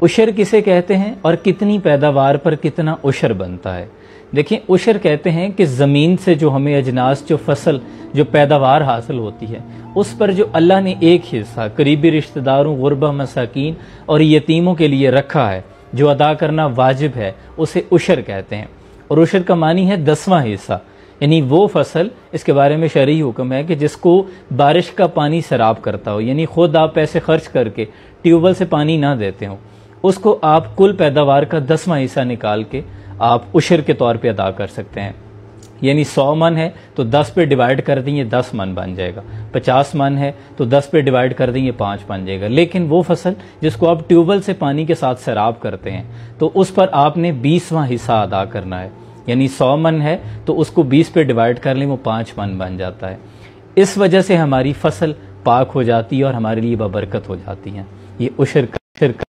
उशर किसे कहते हैं और कितनी पैदावार पर कितना उशर बनता है? देखिए, उशर कहते हैं कि ज़मीन से जो हमें अजनास, जो फसल, जो पैदावार हासिल होती है, उस पर जो अल्लाह ने एक हिस्सा करीबी रिश्तेदारों, गुरबा, मसाकीन और यतीमों के लिए रखा है, जो अदा करना वाजिब है, उसे उशर कहते हैं। और उशर का मानी है 10वां हिस्सा, यानी वो फसल, इसके बारे में शरई हुक्म है कि जिसको बारिश का पानी सराब करता हो, यानी खुद आप पैसे खर्च करके ट्यूबवेल से पानी ना देते हो, उसको आप कुल पैदावार का 10वां हिस्सा निकाल के आप उशर के तौर पे अदा कर सकते हैं। यानी 100 मन है तो 10 पे डिवाइड कर देंगे 10 मन बन जाएगा, 50 मन है तो 10 पे डिवाइड कर देंगे 5 बन जाएगा। लेकिन वो फसल जिसको आप ट्यूबवेल से पानी के साथ सैराब करते हैं, तो उस पर आपने 20वां हिस्सा अदा करना है। यानी 100 मन है तो उसको 20 पे डिवाइड कर लें, वो 5 मन बन जाता है। इस वजह से हमारी फसल पाक हो जाती है और हमारे लिए बबरकत हो जाती है। ये उशर का